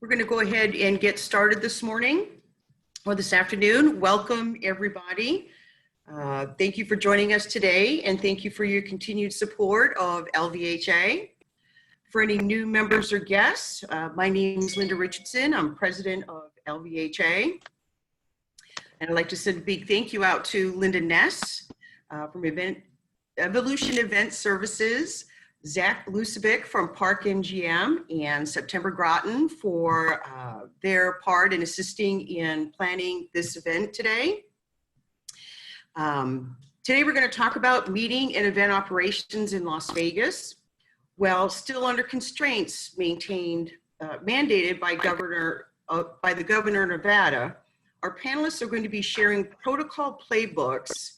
We're going to go ahead and get started this morning or this afternoon. Welcome, everybody. Thank you for joining us today, and thank you for your continued support of LVHA. For any new members or guests, my name is Linda Richardson. I'm president of LVHA. And I'd like to send a big thank you out to Linda Ness from Evolution Event Services, Zach Lucevic from Park MGM, and September Groton for their part in assisting in planning this event today. Today we're going to talk about meeting and event operations in Las Vegas, while still under constraints mandated by the governor of Nevada. Our panelists are going to be sharing protocol playbooks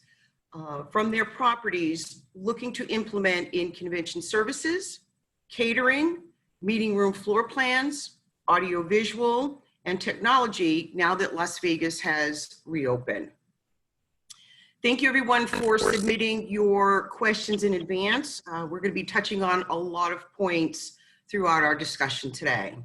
from their properties looking to implement in convention services, catering, meeting room floor plans, audiovisual, and technology now that Las Vegas has reopened. Thank you everyone for submitting your questions in advance. We're going to be touching on a lot of points throughout our discussion today.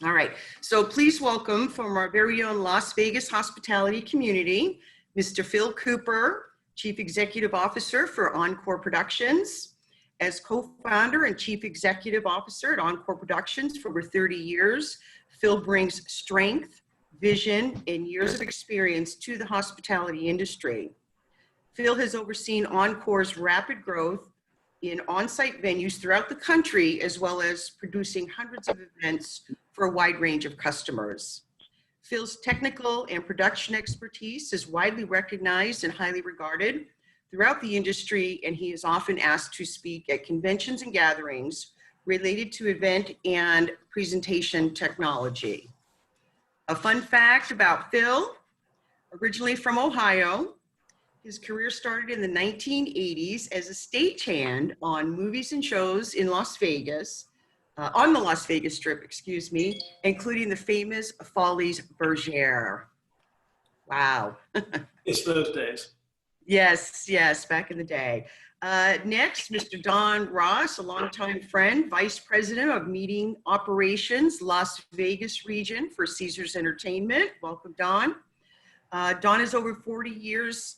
All right, so please welcome from our very own Las Vegas hospitality community, Mr. Phil Cooper, Chief Executive Officer for Encore Productions. As co-founder and Chief Executive Officer at Encore Productions for over 30 years, Phil brings strength, vision, and years of experience to the hospitality industry. Phil has overseen Encore's rapid growth in on-site venues throughout the country, as well as producing hundreds of events for a wide range of customers. Phil's technical and production expertise is widely recognized and highly regarded throughout the industry, and he is often asked to speak at conventions and gatherings related to event and presentation technology. A fun fact about Phil: originally from Ohio, his career started in the 1980s as a stagehand on movies and shows in Las Vegas, on the Las Vegas Strip, excuse me, including the famous Follies Berger. Wow. It's those days. Yes, back in the day. Next, Mr. Don Ross, a longtime friend, Vice President of Meeting Operations, Las Vegas region for Caesars Entertainment. Welcome, Don. Don has over 40 years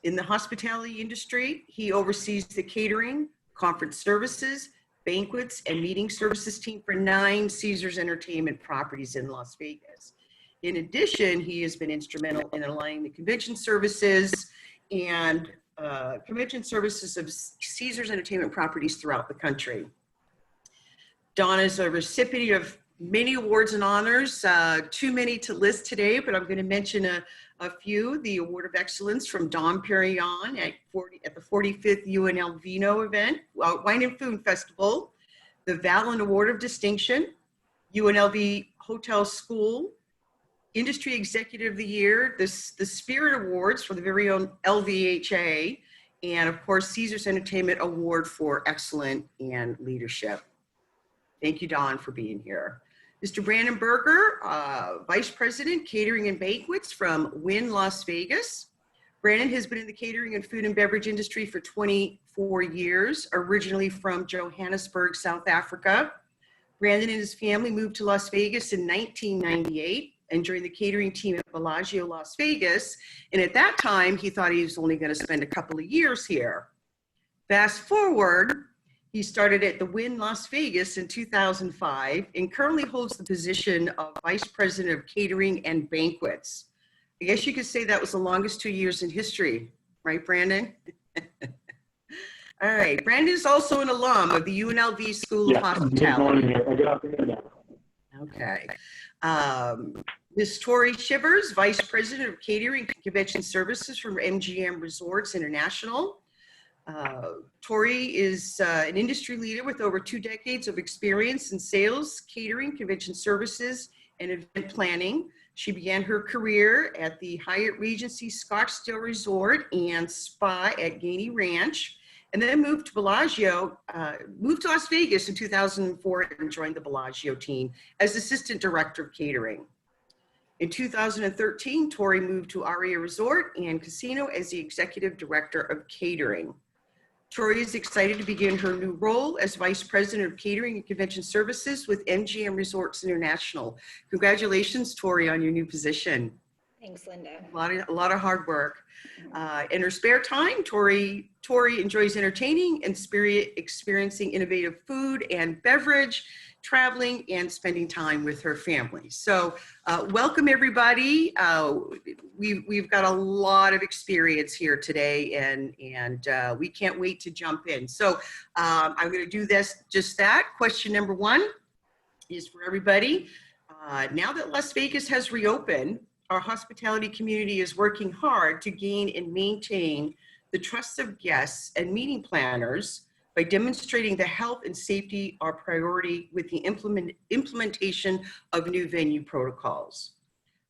in the hospitality industry. He oversees the catering, conference services, banquets, and meeting services team for 9 Caesars Entertainment properties in Las Vegas. In addition, he has been instrumental in aligning the convention services and convention services of Caesars Entertainment properties throughout the country. Don is a recipient of many awards and honors, too many to list today, but I'm going to mention a few. The Award of Excellence from Dom Perignon at the 45th UNL Vino event, Wine and Food Festival, the Vallon Award of Distinction, UNLV Hotel School, Industry Executive of the Year, the Spirit Awards for the very own LVHA, and of course, Caesars Entertainment Award for Excellence and Leadership. Thank you, Don, for being here. Mr. Brandon Berger, Vice President, Catering and Banquets from Wynn, Las Vegas. Brandon has been in the catering and food and beverage industry for 24 years, originally from Johannesburg, South Africa. Brandon and his family moved to Las Vegas in 1998 and joined the catering team at Bellagio, Las Vegas. And at that time, he thought he was only going to spend a couple of years here. Fast forward, he started at the Wynn Las Vegas in 2005 and currently holds the position of Vice President of Catering and Banquets. I guess you could say that was the longest 2 years in history, right, Brandon? All right, Brandon is also an alum of the UNLV School of Hospitality. Okay. Ms. Tori Chivers, Vice President of Catering and Convention Services from MGM Resorts International. Tori is an industry leader with over 2 decades of experience in sales, catering, convention services, and event planning. She began her career at the Hyatt Regency Scottsdale Resort and Spa at Gainey Ranch, and then moved to Las Vegas in 2004 and joined the Bellagio team as Assistant Director of Catering. In 2013, Tori moved to Aria Resort and Casino as the Executive Director of Catering. Tori is excited to begin her new role as Vice President of Catering and Convention Services with MGM Resorts International. Congratulations, Tori, on your new position. Thanks, Linda. A lot of hard work. In her spare time, Tori enjoys entertaining and experiencing innovative food and beverage, traveling, and spending time with her family. So welcome, everybody. We've got a lot of experience here today, and we can't wait to jump in. So I'm going to do just that. Question number one is for everybody. Now that Las Vegas has reopened, our hospitality community is working hard to gain and maintain the trust of guests and meeting planners by demonstrating the health and safety are priority with the implementation of new venue protocols.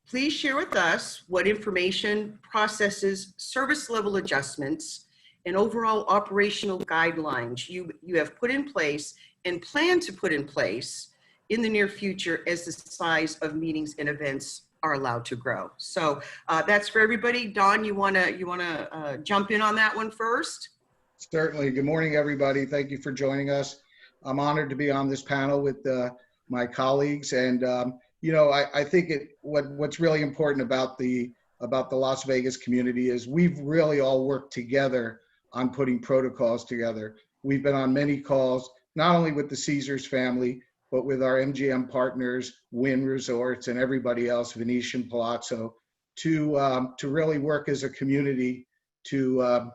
Please share with us what information, processes, service level adjustments, and overall operational guidelines you have put in place and plan to put in place in the near future as the size of meetings and events are allowed to grow. So that's for everybody. Don, you wanna jump in on that one first? Certainly. Good morning, everybody. Thank you for joining us. I'm honored to be on this panel with my colleagues, and I think what's really important about the Las Vegas community is we've really all worked together on putting protocols together. We've been on many calls, not only with the Caesars family, but with our MGM partners, Wynn Resorts, and everybody else, Venetian Palazzo, to really work as a community to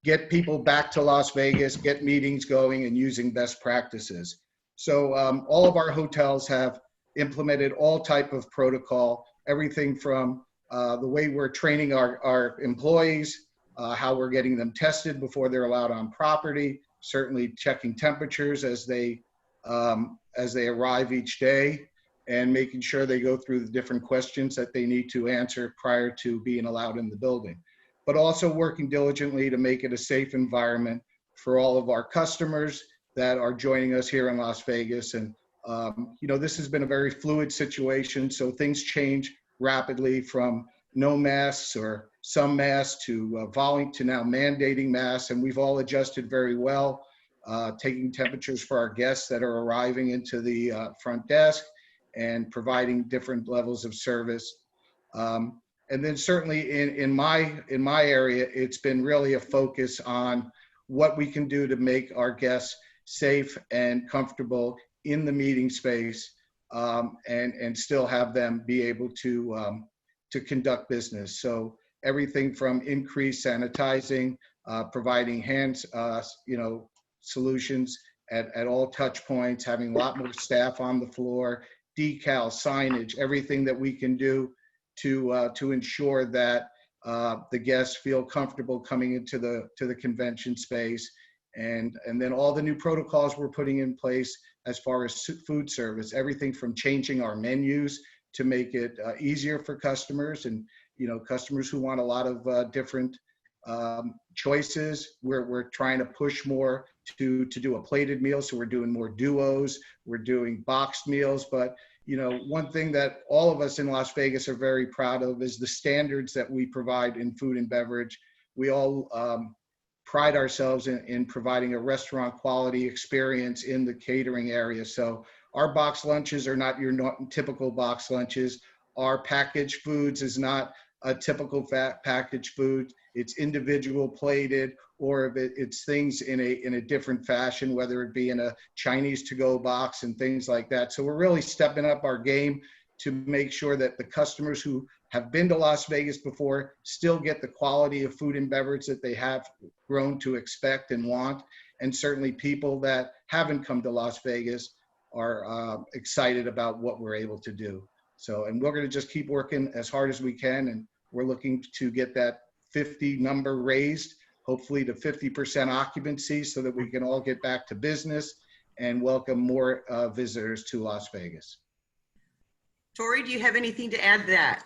get people back to Las Vegas, get meetings going, and using best practices. So all of our hotels have implemented all type of protocol, everything from the way we're training our employees, how we're getting them tested before they're allowed on property, certainly checking temperatures as they arrive each day, and making sure they go through the different questions that they need to answer prior to being allowed in the building. But also working diligently to make it a safe environment for all of our customers that are joining us here in Las Vegas. And, this has been a very fluid situation, so things change rapidly from no masks or some masks to now mandating masks, and we've all adjusted very well. Taking temperatures for our guests that are arriving into the front desk and providing different levels of service. And then certainly in my area, it's been really a focus on what we can do to make our guests safe and comfortable in the meeting space, and still have them be able to conduct business. So everything from increased sanitizing, providing solutions at all touch points, having a lot more staff on the floor, decals, signage, everything that we can do to ensure that the guests feel comfortable coming into the convention space, and then all the new protocols we're putting in place as far as food service, everything from changing our menus to make it easier for customers, and customers who want a lot of different choices. We're trying to push more to do a plated meal, so we're doing more duos, we're doing boxed meals. But one thing that all of us in Las Vegas are very proud of is the standards that we provide in food and beverage. We all pride ourselves in providing a restaurant quality experience in the catering area. So our box lunches are not your typical box lunches. Our packaged foods is not a typical packaged food. It's individual plated, or if it's things in a different fashion, whether it be in a Chinese to-go box and things like that. So we're really stepping up our game to make sure that the customers who have been to Las Vegas before still get the quality of food and beverage that they have grown to expect and want. And certainly people that haven't come to Las Vegas are excited about what we're able to do. So, and we're going to just keep working as hard as we can, and we're looking to get that 50 number raised, hopefully to 50% occupancy, so that we can all get back to business and welcome more visitors to Las Vegas. Tori, do you have anything to add to that?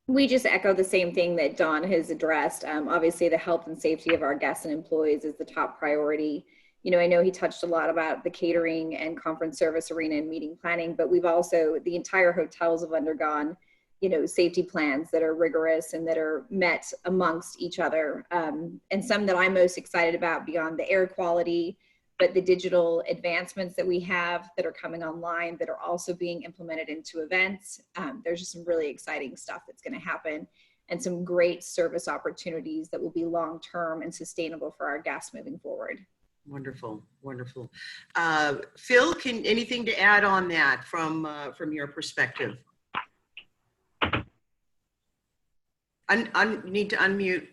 We just echo the same thing that Don has addressed. Obviously, the health and safety of our guests and employees is the top priority. I know he touched a lot about the catering and conference service arena and meeting planning, but we've also, the entire hotels have undergone safety plans that are rigorous and that are met amongst each other. And some that I'm most excited about beyond the air quality, but the digital advancements that we have that are coming online that are also being implemented into events. There's just some really exciting stuff that's going to happen, and some great service opportunities that will be long-term and sustainable for our guests moving forward. Wonderful, wonderful. Phil, anything to add on that from your perspective? Need to unmute.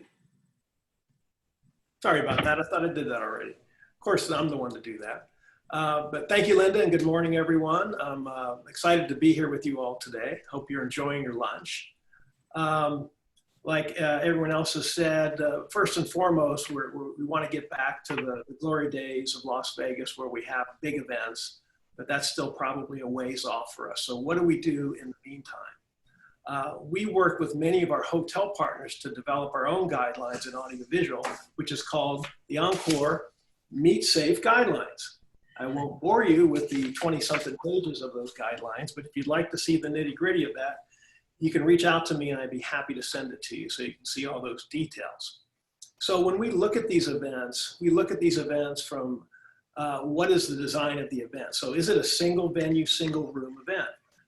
Sorry about that. I thought I did that already. Of course, I'm the one to do that. But thank you, Linda, and good morning, everyone. I'm excited to be here with you all today. Hope you're enjoying your lunch. Like everyone else has said, first and foremost, we want to get back to the glory days of Las Vegas where we have big events, but that's still probably a ways off for us. So what do we do in the meantime? We work with many of our hotel partners to develop our own guidelines in audiovisual, which is called the Encore Meet Safe Guidelines. I won't bore you with the 20-something pages of those guidelines, but if you'd like to see the nitty-gritty of that, you can reach out to me and I'd be happy to send it to you so you can see all those details. So when we look at these events, we look at these events from what is the design of the event? So is it a single venue, single room event?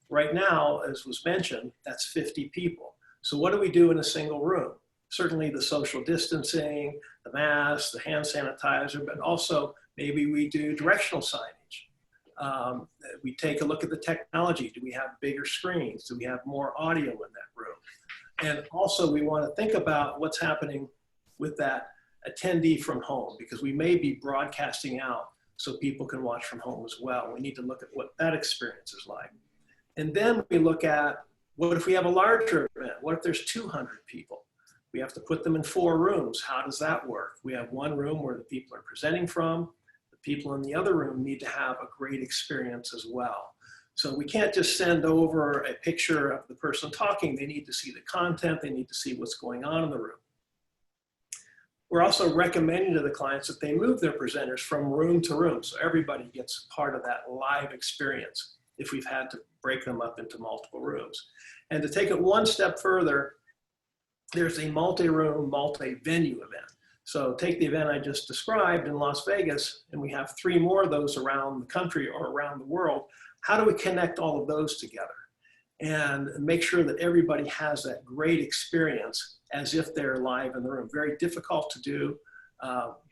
Right now, as was mentioned, that's 50 people. So what do we do in a single room? Certainly the social distancing, the mask, the hand sanitizer, but also maybe we do directional signage. We take a look at the technology. Do we have bigger screens? Do we have more audio in that room? And also we want to think about what's happening with that attendee from home, because we may be broadcasting out so people can watch from home as well. We need to look at what that experience is like. And then we look at, what if we have a larger event? What if there's 200 people? We have to put them in 4 rooms. How does that work? We have one room where the people are presenting from. The people in the other room need to have a great experience as well. So we can't just send over a picture of the person talking. They need to see the content. They need to see what's going on in the room. We're also recommending to the clients that they move their presenters from room to room so everybody gets part of that live experience if we've had to break them up into multiple rooms. And to take it one step further, there's a multi-room, multi-venue event. So take the event I just described in Las Vegas, and we have 3 more of those around the country or around the world. How do we connect all of those together and make sure that everybody has that great experience as if they're live in the room? Very difficult to do,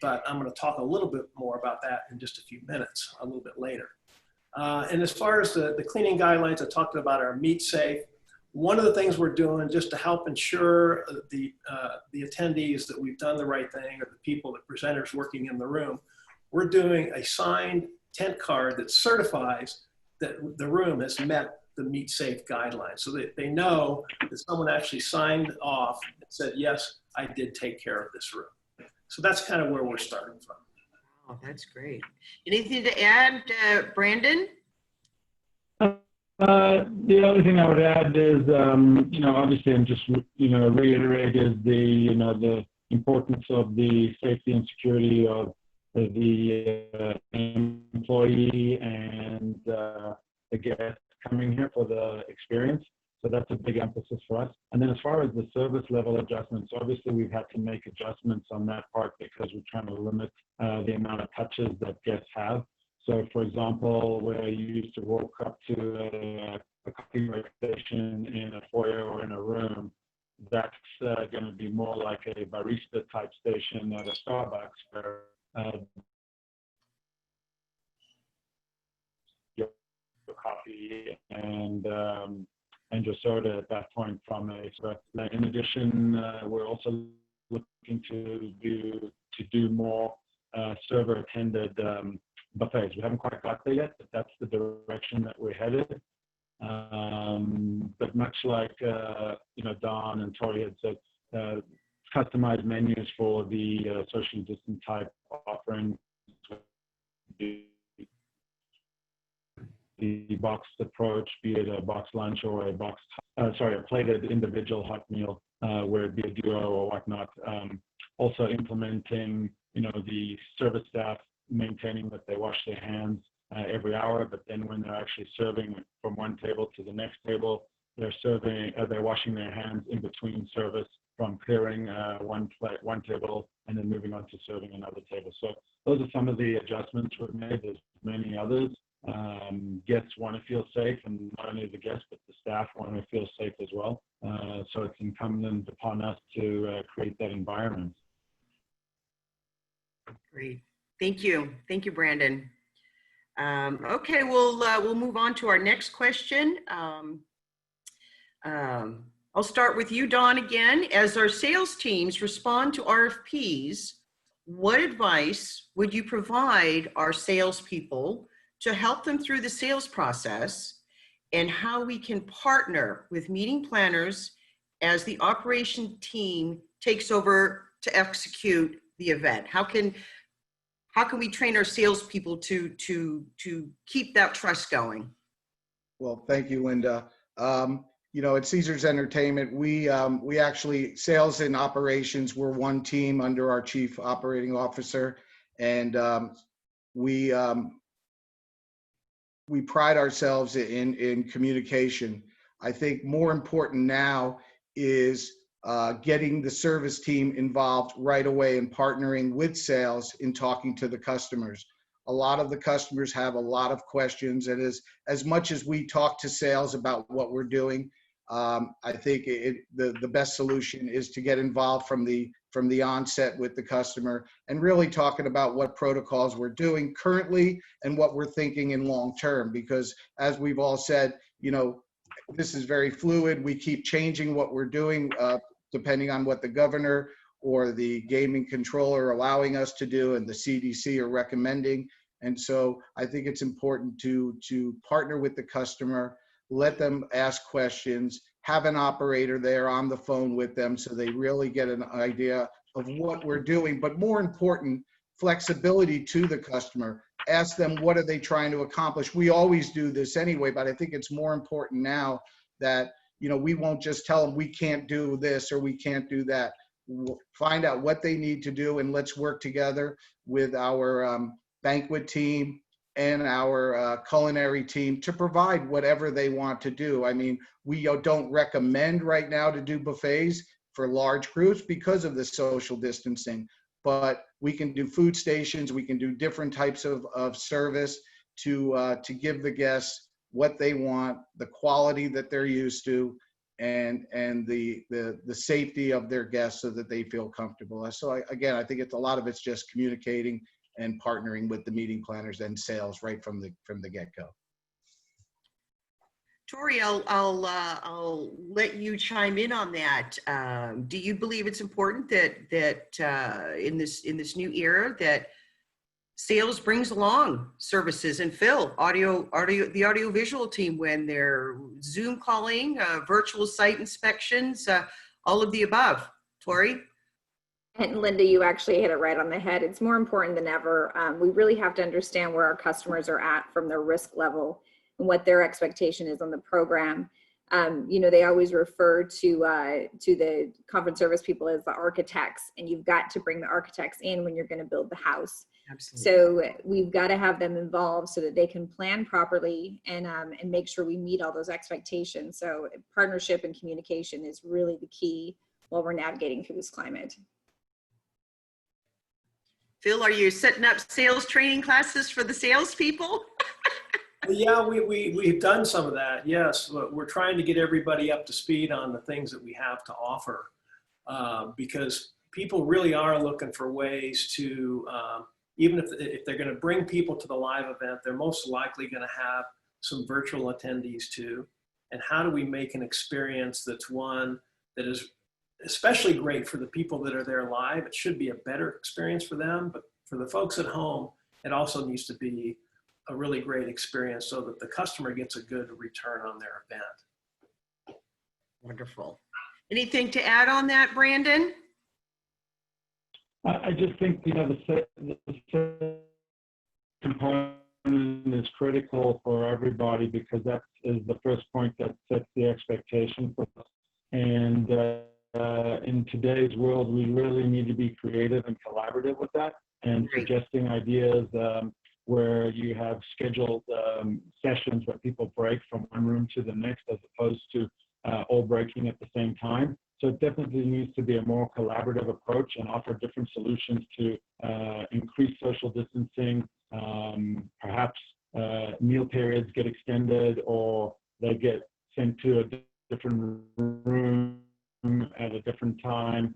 but I'm going to talk a little bit more about that in just a few minutes, a little bit later. And as far as the cleaning guidelines, I talked about our Meet Safe. One of the things we're doing just to help ensure the attendees that we've done the right thing, or the people, the presenters working in the room, we're doing a signed tent card that certifies that the room has met the Meet Safe guidelines, so that they know that someone actually signed off and said, yes, I did take care of this room. So that's kind of where we're starting from. Oh, that's great. Anything to add, Brandon? The other thing I would add is, obviously, and just, reiterate is the importance of the safety and security of the employee and the guest coming here for the experience. So that's a big emphasis for us. And then as far as the service level adjustments, obviously we've had to make adjustments on that part because we're trying to limit the amount of touches that guests have. So for example, where you used to walk up to a coffee break station in a foyer or in a room, that's going to be more like a barista type station at a Starbucks where your coffee and your soda at that point from a. In addition, we're also looking to do more server attended buffets. We haven't quite got there yet, but that's the direction that we're headed. But much like Don and Tori had said, customized menus for the social distance type offerings. The boxed approach, be it a boxed lunch or a plated individual hot meal, where it be a duo or whatnot. Also implementing, the service staff maintaining that they wash their hands every hour, but then when they're actually serving from one table to the next table, they're serving, they're washing their hands in between service from clearing one table and then moving on to serving another table. So those are some of the adjustments we've made. There's many others. Guests want to feel safe, and not only the guests, but the staff want to feel safe as well. So it's incumbent upon us to create that environment. Great. Thank you. Thank you, Brandon. Okay, we'll move on to our next question. I'll start with you, Dawn, again. As our sales teams respond to RFPs, what advice would you provide our salespeople to help them through the sales process, and how we can partner with meeting planners as the operation team takes over to execute the event? How can we train our salespeople to keep that trust going? Well, thank you, Linda. You know, at Caesars Entertainment, we actually, sales and operations, we're one team under our chief operating officer, and we pride ourselves in communication. I think more important now is getting the service team involved right away and partnering with sales in talking to the customers. A lot of the customers have a lot of questions, and as much as we talk to sales about what we're doing, I think the best solution is to get involved from the onset with the customer and really talking about what protocols we're doing currently and what we're thinking in long term. Because as we've all said, you know, this is very fluid. We keep changing what we're doing depending on what the governor or the gaming controller are allowing us to do and the CDC are recommending. And so I think it's important to partner with the customer, let them ask questions, have an operator there on the phone with them so they really get an idea of what we're doing. But more important, flexibility to the customer. Ask them, what are they trying to accomplish? We always do this anyway, but I think it's more important now that, you know, we won't just tell them we can't do this or we can't do that. We'll find out what they need to do, and let's work together with our banquet team and our culinary team to provide whatever they want to do. I mean, we don't recommend right now to do buffets for large groups because of the social distancing, but we can do food stations, we can do different types of service to give the guests what they want, the quality that they're used to, and the safety of their guests so that they feel comfortable. So again, I think a lot of it's just communicating and partnering with the meeting planners and sales right from the get-go. Tori, I'll let you chime in on that. Do you believe it's important that in this new era that sales brings along services, and Phil, the audiovisual team, when they're Zoom calling, virtual site inspections, all of the above? Tori? And Linda, you actually hit it right on the head. It's more important than ever. We really have to understand where our customers are at from their risk level and what their expectation is on the program. You know, they always refer to the conference service people as the architects, and you've got to bring the architects in when you're going to build the house. Absolutely. So we've got to have them involved so that they can plan properly and make sure we meet all those expectations. So partnership and communication is really the key while we're navigating through this climate. Phil, are you setting up sales training classes for the salespeople? Yeah, we've done some of that. Yes, we're trying to get everybody up to speed on the things that we have to offer, because people really are looking for ways to, even if they're going to bring people to the live event, they're most likely going to have some virtual attendees too. And how do we make an experience that's one that is especially great for the people that are there live? It should be a better experience for them, but for the folks at home, it also needs to be a really great experience so that the customer gets a good return on their event. Wonderful. Anything to add on that, Brandon? I just think, you know, the component is critical for everybody, because that is the first point that sets the expectation for us. And in today's world, we really need to be creative and collaborative with that, and suggesting ideas where you have scheduled sessions where people break from one room to the next, as opposed to all breaking at the same time. So it definitely needs to be a more collaborative approach and offer different solutions to increase social distancing. Perhaps meal periods get extended, or they get sent to a different room at a different time,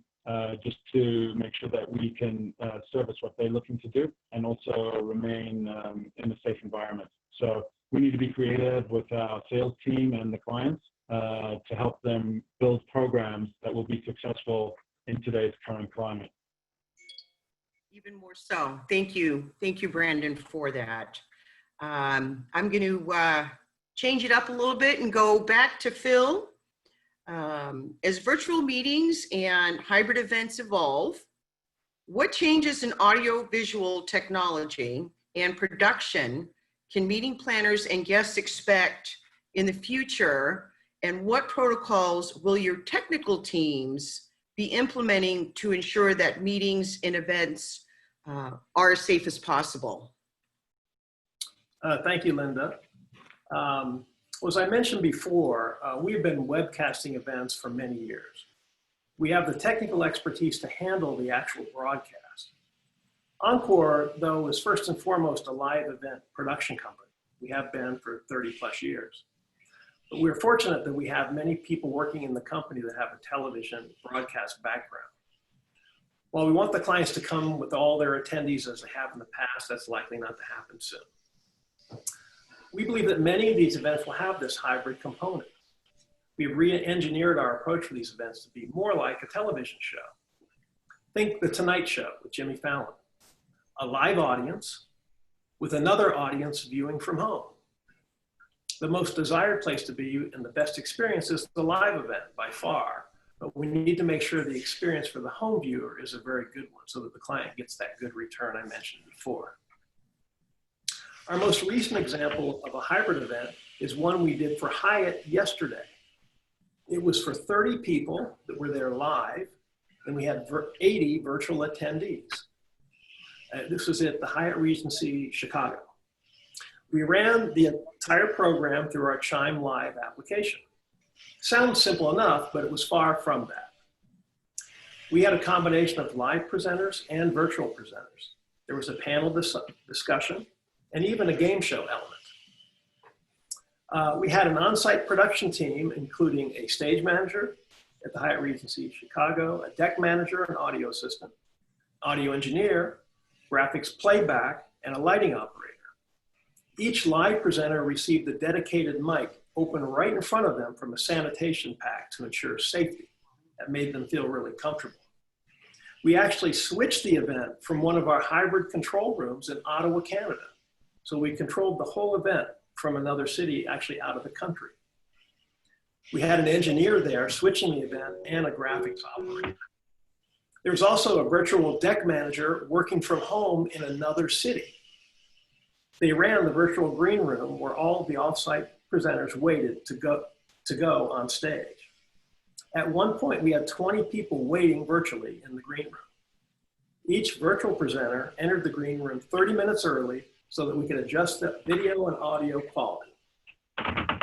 just to make sure that we can service what they're looking to do and also remain in a safe environment. So we need to be creative with our sales team and the clients to help them build programs that will be successful in today's current climate. Even more so. Thank you, Brandon, for that. I'm going to change it up a little bit and go back to Phil. As virtual meetings and hybrid events evolve, what changes in audio-visual technology and production can meeting planners and guests expect in the future, and what protocols will your technical teams be implementing to ensure that meetings and events are as safe as possible? Thank you, Linda. As I mentioned before, we've been webcasting events for many years. We have the technical expertise to handle the actual broadcast. Encore, though, is first and foremost a live event production company. We have been for 30 plus years. But we're fortunate that we have many people working in the company that have a television broadcast background. While we want the clients to come with all their attendees as they have in the past, that's likely not to happen soon. We believe that many of these events will have this hybrid component. We've re-engineered our approach for these events to be more like a television show. Think The Tonight Show with Jimmy Fallon, a live audience with another audience viewing from home. The most desired place to be and the best experience is the live event by far, but we need to make sure the experience for the home viewer is a very good one so that the client gets that good return I mentioned before. Our most recent example of a hybrid event is one we did for Hyatt yesterday. It was for 30 people that were there live, and we had 80 virtual attendees. This was at the Hyatt Regency Chicago. We ran the entire program through our Chime Live application. Sounds simple enough, but it was far from that. We had a combination of live presenters and virtual presenters. There was a panel discussion and even a game show element. We had an on-site production team, including a stage manager at the Hyatt Regency Chicago, a deck manager, an audio assistant, audio engineer, graphics playback, and a lighting operator. Each live presenter received a dedicated mic open right in front of them from a sanitation pack to ensure safety. That made them feel really comfortable. We actually switched the event from one of our hybrid control rooms in Ottawa, Canada. So we controlled the whole event from another city, actually out of the country. We had an engineer there switching the event and a graphics operator. There was also a virtual deck manager working from home in another city. They ran the virtual green room where all of the offsite presenters waited to go on stage. At one point, we had 20 people waiting virtually in the green room. Each virtual presenter entered the green room 30 minutes early so that we could adjust the video and audio quality.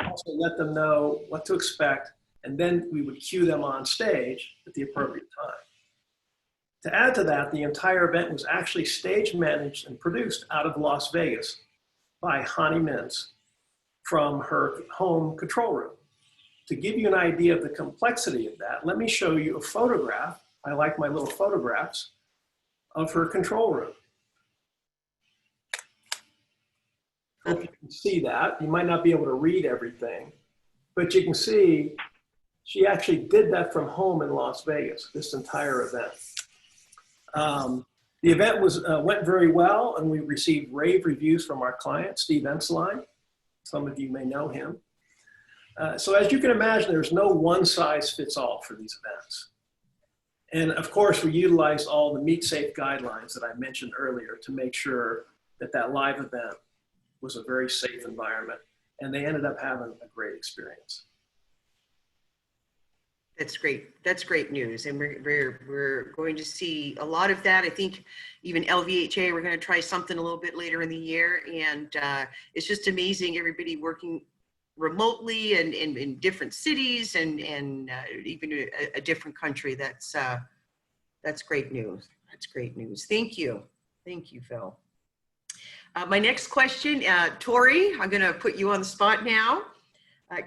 Also let them know what to expect, and then we would cue them on stage at the appropriate time. To add to that, the entire event was actually stage managed and produced out of Las Vegas by Hani Mintz from her home control room. To give you an idea of the complexity of that, let me show you a photograph. I like my little photographs of her control room. Hope you can see that. You might not be able to read everything, but you can see she actually did that from home in Las Vegas, this entire event. The event went very well, and we received rave reviews from our client, Steve Ensline. Some of you may know him. So as you can imagine, there's no one size fits all for these events. And of course, we utilized all the meet safe guidelines that I mentioned earlier to make sure that that live event was a very safe environment, and they ended up having a great experience. That's great. That's great news. And we're going to see a lot of that. I think even LVHA, we're going to try something a little bit later in the year. And it's just amazing, everybody working remotely and in different cities and even a different country. That's great news. That's great news. Thank you. Thank you, Phil. My next question, Tori, I'm going to put you on the spot now.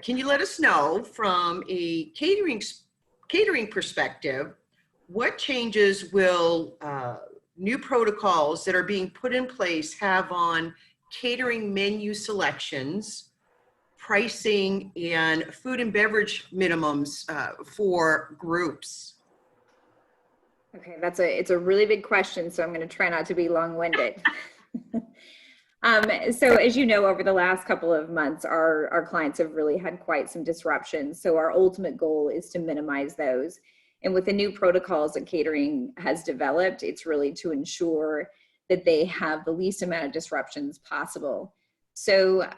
Can you let us know from a catering perspective, what changes will new protocols that are being put in place have on catering menu selections, pricing, and food and beverage minimums for groups? Okay, it's a really big question, so I'm going to try not to be long-winded. So as you know, over the last couple of months, our clients have really had quite some disruptions. So our ultimate goal is to minimize those. And with the new protocols that catering has developed, it's really to ensure that they have the least amount of disruptions possible. So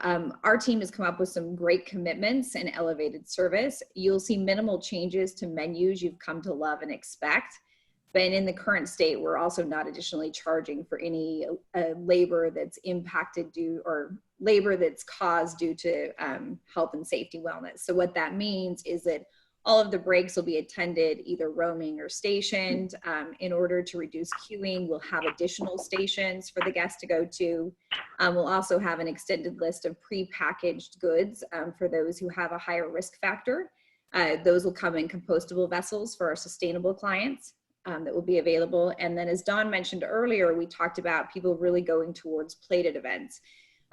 our team has come up with some great commitments and elevated service. You'll see minimal changes to menus you've come to love and expect. But in the current state, we're also not additionally charging for any labor that's impacted or labor that's caused due to health and safety wellness. So what that means is that all of the breaks will be attended either roaming or stationed. In order to reduce queuing, we'll have additional stations for the guests to go to. We'll also have an extended list of pre-packaged goods for those who have a higher risk factor. Those will come in compostable vessels for our sustainable clients. That will be available. And then as Dawn mentioned earlier, we talked about people really going towards plated events.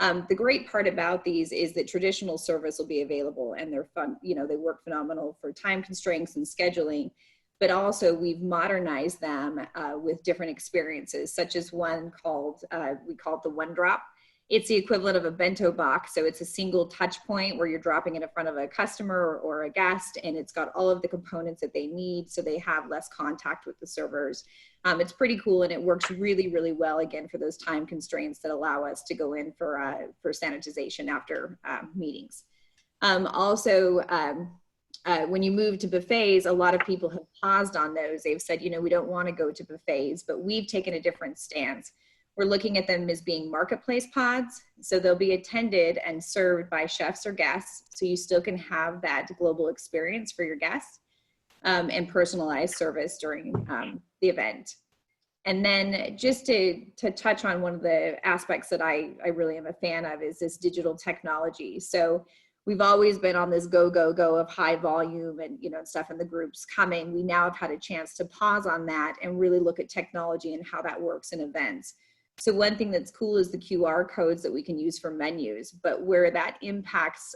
The great part about these is that traditional service will be available and they're fun, they work phenomenal for time constraints and scheduling, but also we've modernized them with different experiences, such as one called, we call it the One Drop. It's the equivalent of a bento box. So it's a single touch point where you're dropping it in front of a customer or a guest, and it's got all of the components that they need so they have less contact with the servers. It's pretty cool, and it works really, really well, again, for those time constraints that allow us to go in for sanitization after meetings. When you move to buffets, a lot of people have paused on those. They've said, we don't want to go to buffets, but we've taken a different stance. We're looking at them as being marketplace pods. So they'll be attended and served by chefs or guests. So you still can have that global experience for your guests and personalized service during the event. And then just to touch on one of the aspects that I really am a fan of is this digital technology. So we've always been on this go of high volume and stuff in the groups coming. We now have had a chance to pause on that and really look at technology and how that works in events. So one thing that's cool is the QR codes that we can use for menus, but where that impacts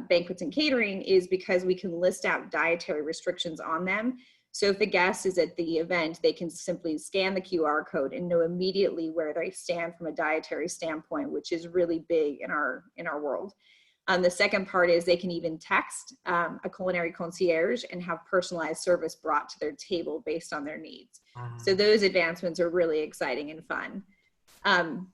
banquets and catering is because we can list out dietary restrictions on them. So if a guest is at the event, they can simply scan the QR code and know immediately where they stand from a dietary standpoint, which is really big in our world. The second part is they can even text a culinary concierge and have personalized service brought to their table based on their needs. So those advancements are really exciting and fun. And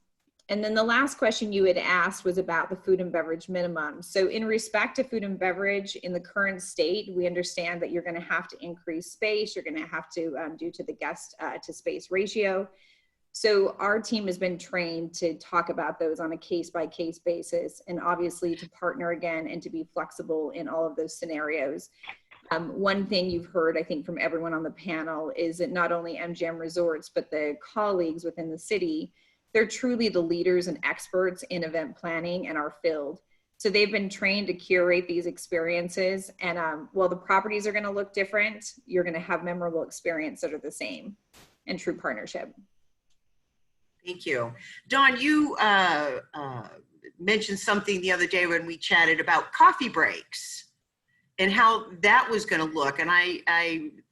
then the last question you had asked was about the food and beverage minimum. So in respect to food and beverage in the current state, we understand that you're going to have to increase space. You're going to have to due to the guest to space ratio. So our team has been trained to talk about those on a case-by-case basis, and obviously to partner again and to be flexible in all of those scenarios. One thing you've heard, I think, from everyone on the panel is that not only MGM Resorts, but the colleagues within the city, they're truly the leaders and experts in event planning and our field. So they've been trained to curate these experiences. And while the properties are going to look different, you're going to have memorable experiences that are the same and true partnership. Thank you. Dawn, you mentioned something the other day when we chatted about coffee breaks and how that was going to look. And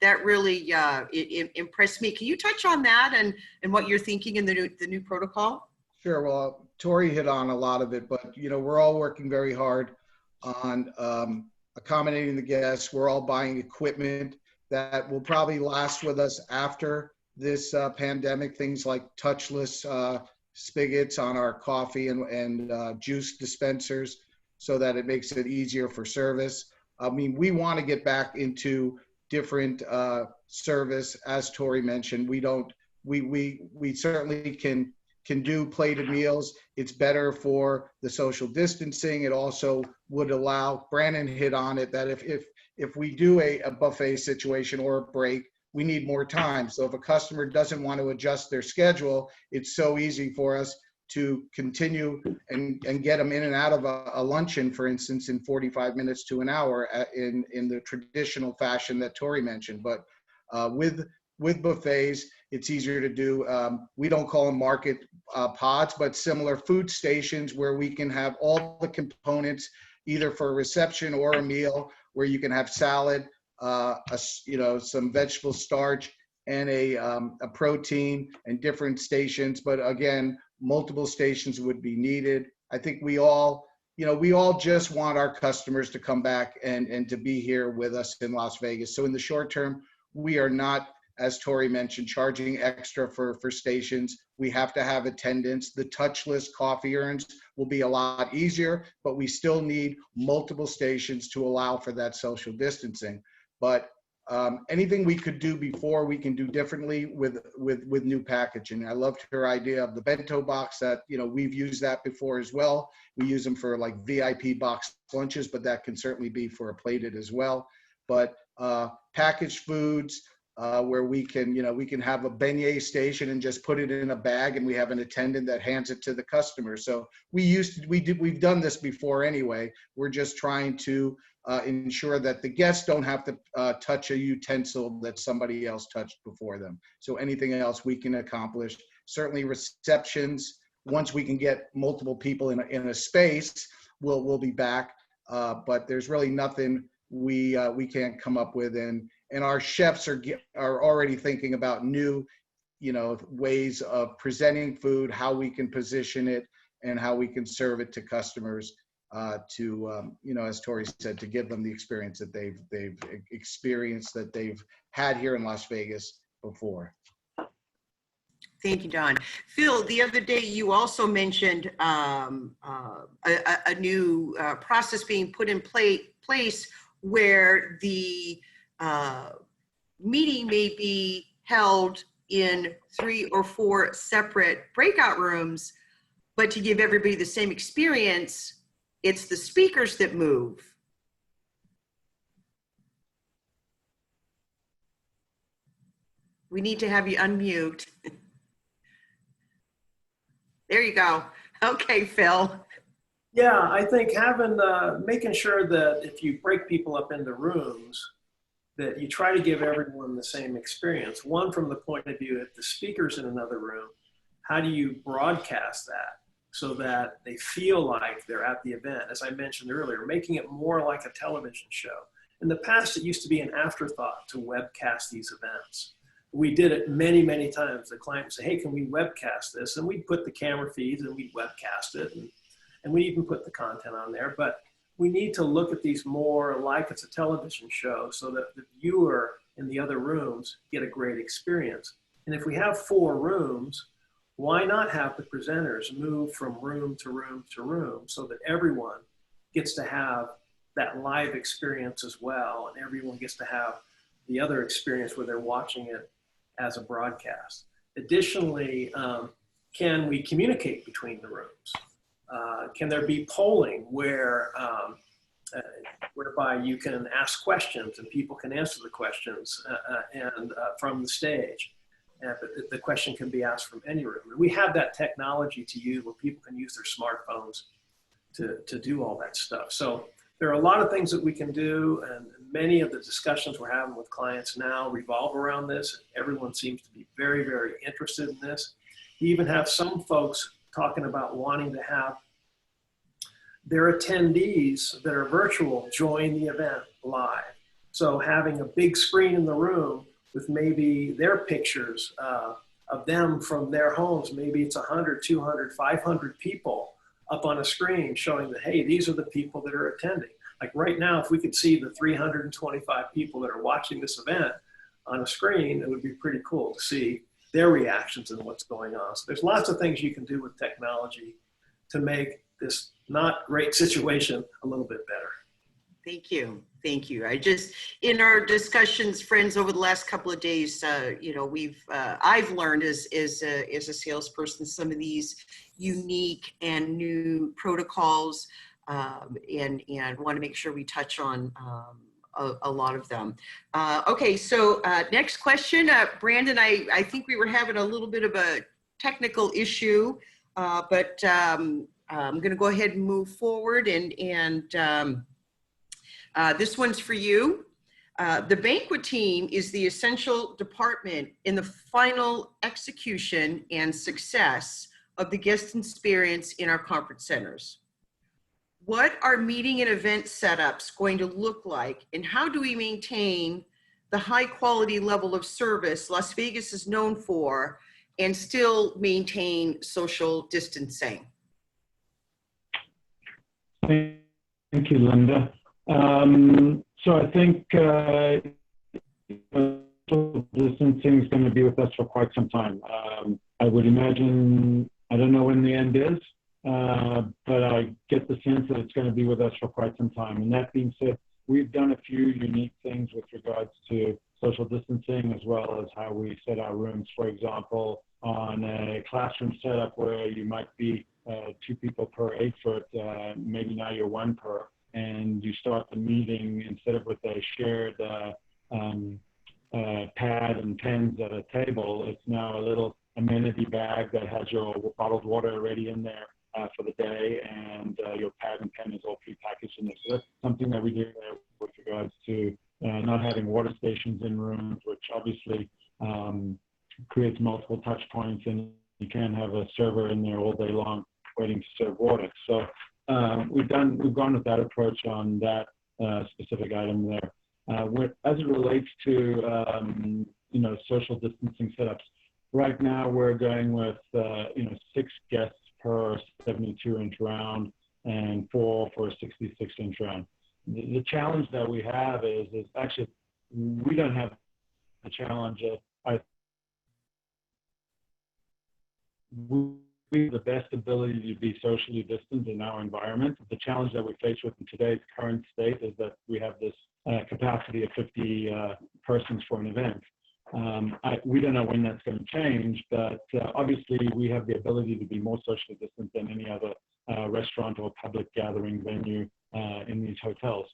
that really it impressed me. Can you touch on that and what you're thinking in the new protocol? Sure. Well, Tori hit on a lot of it, but we're all working very hard on accommodating the guests. We're all buying equipment that will probably last with us after this pandemic, things like touchless spigots on our coffee and juice dispensers so that it makes it easier for service. I mean, we want to get back into different service, as Tori mentioned. We certainly can can do plated meals. It's better for the social distancing. It also would allow, Brandon hit on it, that if we do a buffet situation or a break, we need more time. So if a customer doesn't want to adjust their schedule, it's so easy for us to continue and get them in and out of a luncheon, for instance, in 45 minutes to an hour in the traditional fashion that Tori mentioned. But with buffets, it's easier to do. We don't call them market pods, but similar food stations where we can have all the components, either for a reception or a meal, where you can have salad, some vegetable starch, and a protein, and different stations. But again, multiple stations would be needed. I think we all just want our customers to come back and to be here with us in Las Vegas. So in the short term, we are not, as Tori mentioned, charging extra for stations. We have to have attendance. The touchless coffee urns will be a lot easier, but we still need multiple stations to allow for that social distancing. But anything we could do before, we can do differently with new packaging. I loved her idea of the bento box. That, we've used that before as well. We use them for like VIP box lunches, but that can certainly be for a plated as well. But packaged foods, where we can have a beignet station and just put it in a bag, and we have an attendant that hands it to the customer. So we've done this before anyway. We're just trying to ensure that the guests don't have to touch a utensil that somebody else touched before them. So anything else we can accomplish. Certainly receptions, once we can get multiple people in a space, we'll be back. But there's really nothing we can't come up with, and our chefs are already thinking about new, ways of presenting food, how we can position it, and how we can serve it to customers, as Tori said, to give them the experience that they've experienced, that they've had here in Las Vegas before. Thank you, Don. Phil, the other day you also mentioned a new process being put in place where the meeting may be held in 3 or 4 separate breakout rooms, but to give everybody the same experience, it's the speakers that move. We need to have you unmute. There you go. Okay, Phil. Yeah, I think making sure that if you break people up into rooms, that you try to give everyone the same experience. One, from the point of view, if the speaker's in another room, how do you broadcast that so that they feel like they're at the event? As I mentioned earlier, making it more like a television show. In the past, it used to be an afterthought to webcast these events. We did it many, many times. The client would say, hey, can we webcast this? And we'd put the camera feeds and we'd webcast it. And we even put the content on there. But we need to look at these more like it's a television show so that the viewer in the other rooms get a great experience. And if we have 4 rooms, why not have the presenters move from room to room to room so that everyone gets to have that live experience as well, and everyone gets to have the other experience where they're watching it as a broadcast. Additionally, can we communicate between the rooms? Can there be polling whereby you can ask questions and people can answer the questions from the stage? But the question can be asked from any room. And we have that technology to use where people can use their smartphones to do all that stuff. So there are a lot of things that we can do, and many of the discussions we're having with clients now revolve around this. Everyone seems to be very, very interested in this. You even have some folks talking about wanting to have their attendees that are virtual join the event live. So having a big screen in the room with maybe their pictures of them from their homes, maybe it's 100, 200, 500 people up on a screen showing that, hey, these are the people that are attending. Like right now, if we could see the 325 people that are watching this event on a screen, it would be pretty cool to see their reactions and what's going on. So there's lots of things you can do with technology to make this not great situation a little bit better. Thank you. Thank you. In our discussions, friends, over the last couple of days, I've learned as a salesperson, some of these unique and new protocols, and want to make sure we touch on a lot of them. Okay, so next question, Brandon, I think we were having a little bit of a technical issue, but I'm going to go ahead and move forward, and this one's for you. The banquet team is the essential department in the final execution and success of the guest experience in our conference centers. What are meeting and event setups going to look like, and how do we maintain the high quality level of service Las Vegas is known for and still maintain social distancing? Thank you, Linda. So I think social distancing is going to be with us for quite some time. I would imagine, I don't know when the end is, but I get the sense that it's going to be with us for quite some time. And that being said, we've done a few unique things with regards to social distancing, as well as how we set our rooms. For example, on a classroom setup where you might be 2 people per 8 foot, maybe now you're 1 per, and you start the meeting instead of with a shared pad and pens at a table, it's now a little amenity bag that has your bottled water already in there for the day, and your pad and pen is all prepackaged in there. So that's something that we do there with regards to not having water stations in rooms, which obviously creates multiple touch points, and you can't have a server in there all day long waiting to serve water. So we've gone with that approach on that specific item there. As it relates to social distancing setups, right now we're going with 6 guests per 72-inch round and 4 for a 66-inch round. The challenge that we have is actually we don't have the challenge of we have the best ability to be socially distant in our environment. The challenge that we face with in today's current state is that we have this capacity of 50 persons for an event. We don't know when that's going to change, but obviously we have the ability to be more socially distant than any other restaurant or public gathering venue in these hotels.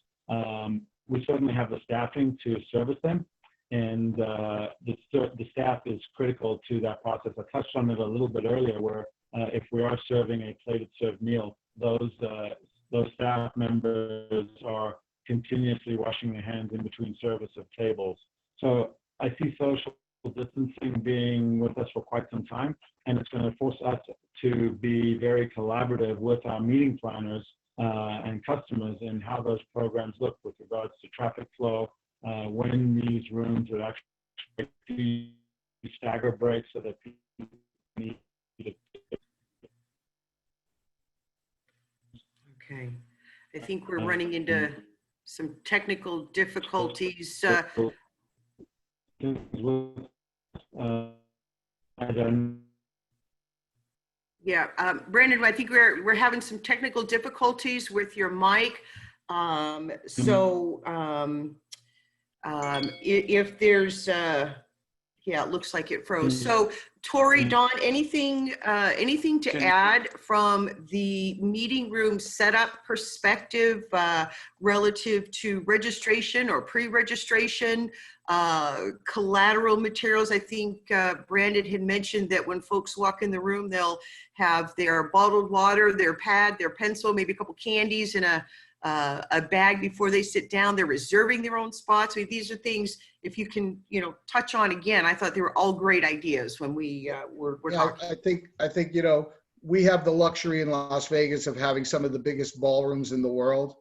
We certainly have the staffing to service them, and the staff is critical to that process. I touched on it a little bit earlier, where if we are serving a plated served meal, those staff members are continuously washing their hands in between service of tables. So I see social distancing being with us for quite some time, and it's going to force us to be very collaborative with our meeting planners and customers in how those programs look with regards to traffic flow, when these rooms would actually stagger breaks so that people need to. Okay, I think we're running into some technical difficulties. Yeah, Brandon, I think we're having some technical difficulties with your mic. If there's, it looks like it froze. So Tori, Dawn, anything to add from the meeting room setup perspective relative to registration or pre-registration, collateral materials? I think Brandon had mentioned that when folks walk in the room, they'll have their bottled water, their pad, their pencil, maybe a couple candies, and a bag before they sit down. They're reserving their own spots. I mean, these are things, if you can, touch on again. I thought they were all great ideas when we were talking. I think, we have the luxury in Las Vegas of having some of the biggest ballrooms in the world.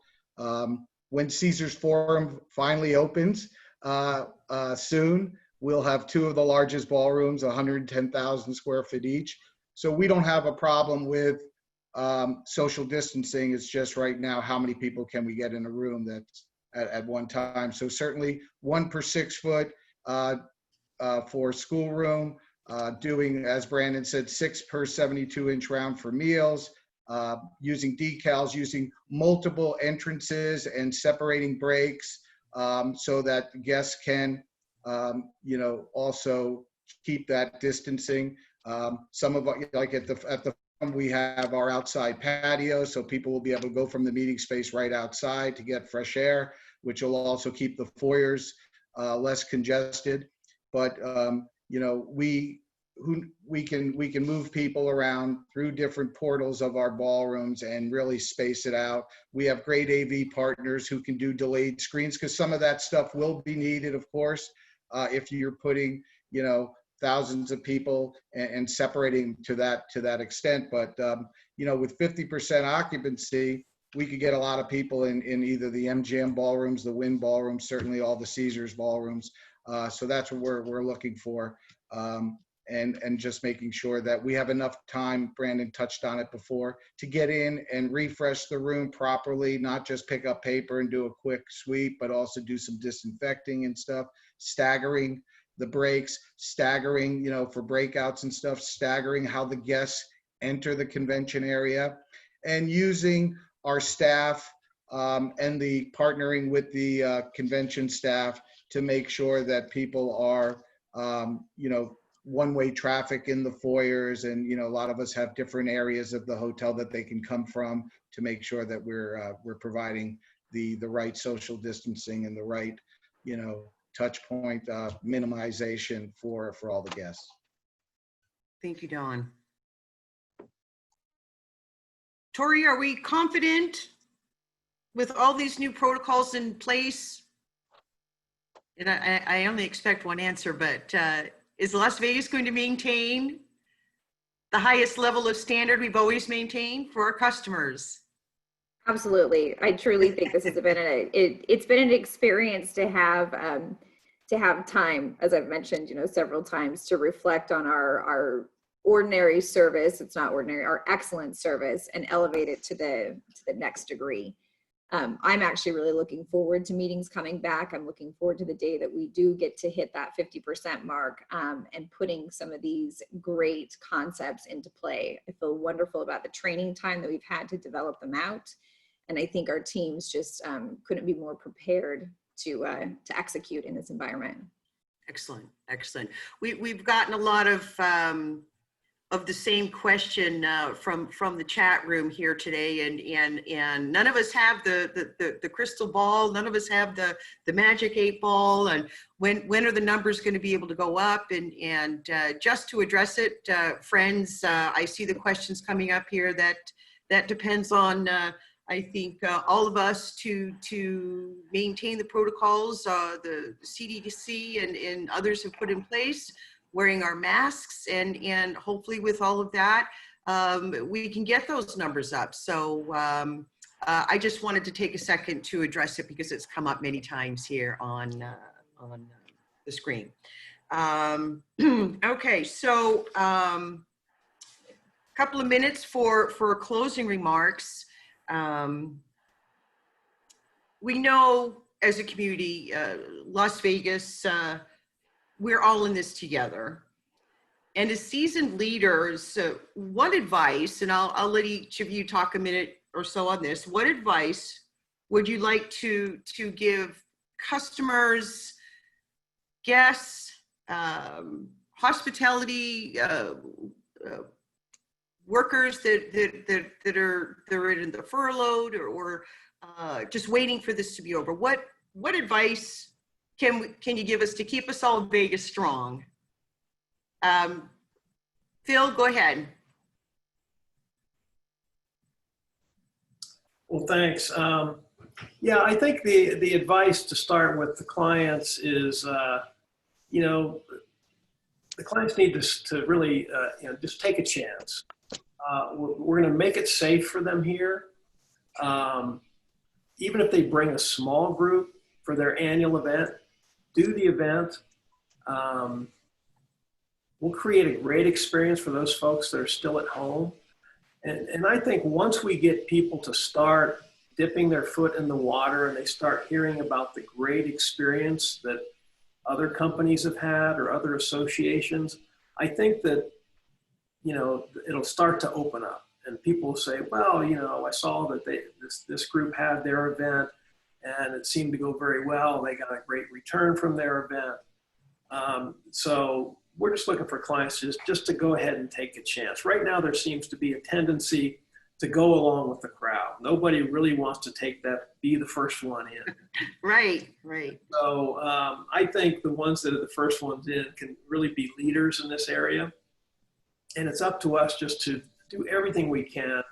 When Caesars Forum finally opens soon, we'll have 2 of the largest ballrooms, 110,000 square feet each. So we don't have a problem with social distancing. It's just right now, how many people can we get in a room that's at one time? So certainly 1 per 6 foot for schoolroom, doing, as Brandon said, 6 per 72-inch round for meals, using decals, using multiple entrances and separating breaks so that guests can, also keep that distancing. Some of, like at the front, we have our outside patio, so people will be able to go from the meeting space right outside to get fresh air, which will also keep the foyers less congested. But we can move people around through different portals of our ballrooms and really space it out. We have great AV partners who can do delayed screens, because some of that stuff will be needed, of course, if you're putting thousands of people and separating to that extent. But with 50% occupancy, we could get a lot of people in either the MGM ballrooms, the Wynn ballrooms, certainly all the Caesars ballrooms. So that's what we're looking for. And just making sure that we have enough time, Brandon touched on it before, to get in and refresh the room properly, not just pick up paper and do a quick sweep, but also do some disinfecting and stuff, staggering the breaks, staggering, for breakouts and stuff, staggering how the guests enter the convention area, and using our staff and the partnering with the convention staff to make sure that people are, one-way traffic in the foyers. And, a lot of us have different areas of the hotel that they can come from to make sure that we're providing the right social distancing and the right, touch point minimization for all the guests. Thank you, Don. Tori, are we confident with all these new protocols in place? And I only expect one answer, but is Las Vegas going to maintain the highest level of standard we've always maintained for our customers? Absolutely. I truly think this has been it's been an experience to have time, as I've mentioned, several times, to reflect on our ordinary service. It's not ordinary, our excellent service, and elevate it to the next degree. I'm actually really looking forward to meetings coming back. I'm looking forward to the day that we do get to hit that 50% mark and putting some of these great concepts into play. I feel wonderful about the training time that we've had to develop them out. And I think our teams just couldn't be more prepared to execute in this environment. Excellent, excellent. We've gotten a lot of the same question from the chat room here today, and none of us have the crystal ball. None of us have the magic 8 ball. And when are the numbers going to be able to go up? And just to address it, friends, I see the questions coming up here that depends on I think all of us to maintain the protocols the CDC and others have put in place, wearing our masks, and hopefully with all of that, we can get those numbers up. So I just wanted to take a second to address it because it's come up many times here on the screen. Okay, so couple of minutes for closing remarks. We know as a community, Las Vegas, we're all in this together. And as seasoned leaders, what advice, and I'll let each of you talk a minute or so on this, what advice would you like to give customers, guests, hospitality, workers that are in the furloughed or just waiting for this to be over? What advice can you give us to keep us all Vegas strong? Phil, go ahead. Well, thanks. Yeah, I think the advice to start with the clients is, the clients need to really, just take a chance. We're going to make it safe for them here. Even if they bring a small group for their annual event, do the event. We'll create a great experience for those folks that are still at home. And I think once we get people to start dipping their foot in the water and they start hearing about the great experience that other companies have had or other associations, I think that, it'll start to open up. and people will say, well, you know, I saw that this group had their event and it seemed to go very well. They got a great return from their event. So we're just looking for clients just to go ahead and take a chance. Right now, there seems to be a tendency to go along with the crowd. Nobody really wants to be the first one in. Right, right. So I think the ones that are the first ones in can really be leaders in this area. And it's up to us just to do everything we can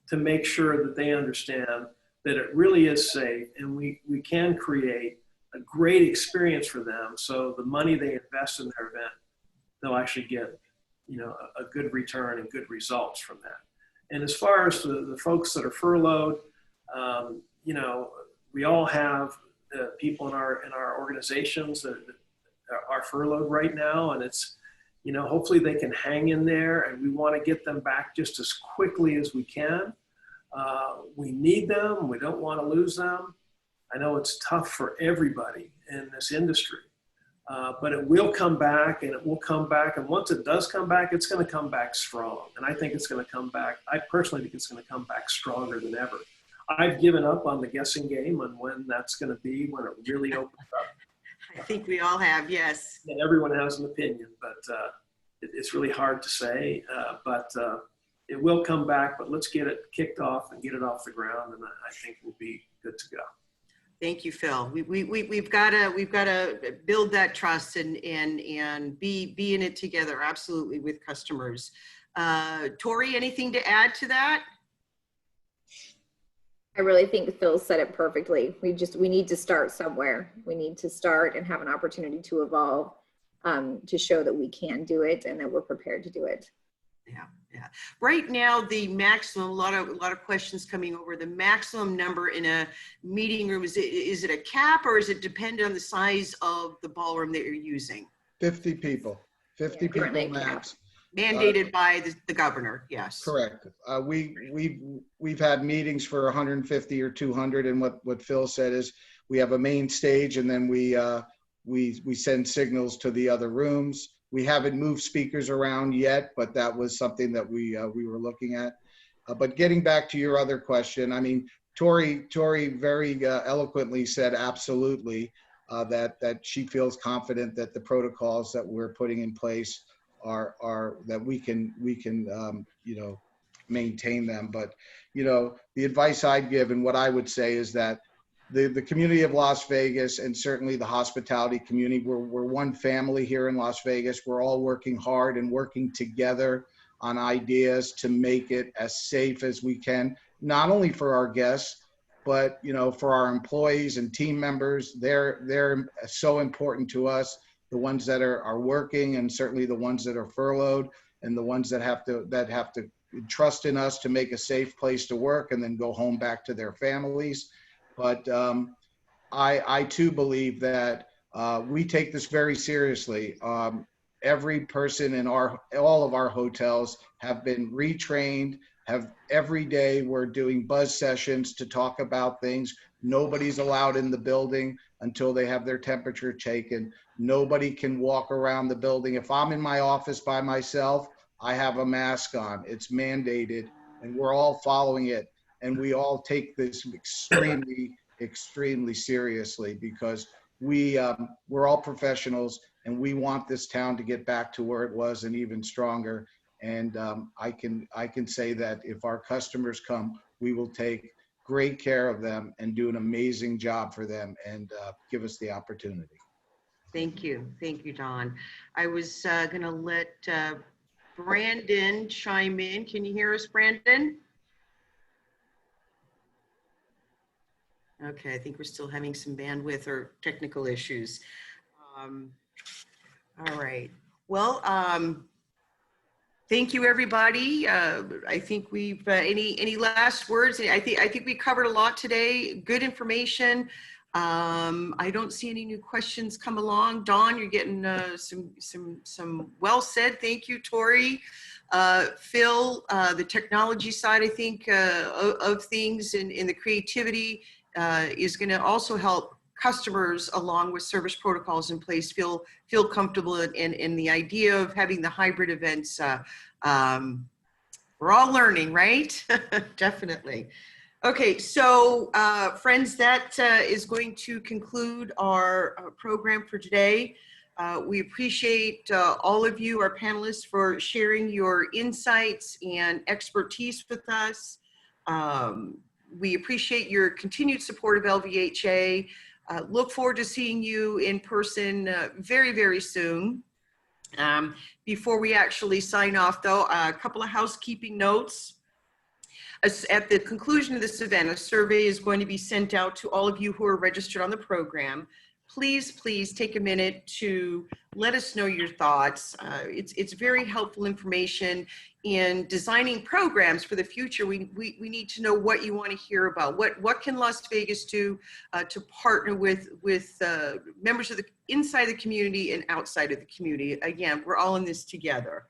to make sure that they understand that it really is safe and we can create a great experience for them. So the money they invest in their event, they'll actually get, you know, a good return and good results from that. And as far as the folks that are furloughed, you know, we all have people in our organizations that are furloughed right now, and it's, you know, hopefully they can hang in there, and we want to get them back just as quickly as we can. We need them. We don't want to lose them. I know it's tough for everybody in this industry, but it will come back, and it will come back. And once it does come back, it's going to come back strong. And I think it's going to come back. I personally think it's going to come back stronger than ever. I've given up on the guessing game on when that's going to be, when it really opens up. I think we all have, yes. And everyone has an opinion, but it's really hard to say. But it will come back, but let's get it kicked off and get it off the ground, and I think we'll be good to go. Thank you, Phil. We've got to build that trust and be in it together, absolutely, with customers. Tori, anything to add to that? I really think Phil said it perfectly. We need to start somewhere. We need to start and have an opportunity to evolve, to show that we can do it and that we're prepared to do it. Yeah, yeah. Right now, the maximum, a lot of questions coming over, the maximum number in a meeting room, is it a cap, or is it depend on the size of the ballroom that you're using? 50 people, 50 people max. Mandated by the governor, yes. Correct. We've had meetings for 150 or 200, and what Phil said is we have a main stage, and then we send signals to the other rooms. We haven't moved speakers around yet, but that was something that we were looking at. But getting back to your other question, I mean, Tori very eloquently said absolutely that she feels confident that the protocols that we're putting in place are that we can you know, maintain them. But you know, the advice I'd give and what I would say is that the community of Las Vegas, and certainly the hospitality community, we're one family here in Las Vegas. We're all working hard and working together on ideas to make it as safe as we can, not only for our guests, but you know, for our employees and team members. They're so important to us. The ones that are working, and certainly the ones that are furloughed, and the ones that have to trust in us to make a safe place to work and then go home back to their families. But I too believe that we take this very seriously. Every person in all of our hotels have been retrained. Every day we're doing buzz sessions to talk about things. Nobody's allowed in the building until they have their temperature taken. Nobody can walk around the building. If I'm in my office by myself, I have a mask on. It's mandated, and we're all following it. And we all take this extremely, extremely seriously, because we're all professionals, and we want this town to get back to where it was and even stronger. And I can say that if our customers come, we will take great care of them and do an amazing job for them, and give us the opportunity. Thank you, Don. I was going to let Brandon chime in. Can you hear us, Brandon? Okay, I think we're still having some bandwidth or technical issues. All right. Well, thank you, everybody. I think we've any last words? I think we covered a lot today. Good information. I don't see any new questions come along. Dawn, you're getting some well said. Thank you, Tori. Phil, the technology side, I think, of things and the creativity is going to also help customers, along with service protocols in place, feel comfortable in the idea of having the hybrid events We're all learning, right? Definitely. Okay, so friends, that is going to conclude our program for today. We appreciate all of you, our panelists, for sharing your insights and expertise with us. We appreciate your continued support of LVHA. Look forward to seeing you in person very, very soon. Before we actually sign off, though, a couple of housekeeping notes. At the conclusion of this event, a survey is going to be sent out to all of you who are registered on the program. Please, please take a minute to let us know your thoughts. It's very helpful information in designing programs for the future. We need to know what you want to hear about. What can Las Vegas do to partner with members of the inside the community and outside of the community? Again, we're all in this together.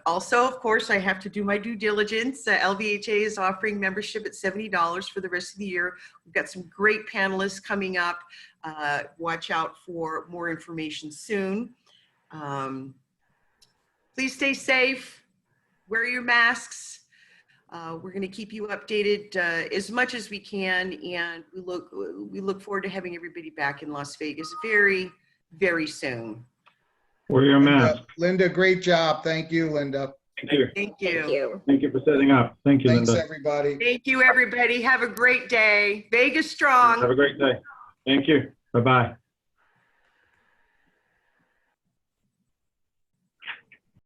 Also, of course, I have to do my due diligence. LVHA is offering membership at $70 for the rest of the year. We've got some great panelists coming up. Watch out for more information soon. Please stay safe. Wear your masks. We're going to keep you updated as much as we can, and we look forward to having everybody back in Las Vegas very, very soon. Wear your mask. Linda, great job. Thank you, Linda. Thank you. Thank you. Thank you. Thank you for setting up. Thank you, Thanks, Linda. everybody. Thank you, everybody. Have a great day. Vegas strong. Have a great day. Thank you. Bye-bye.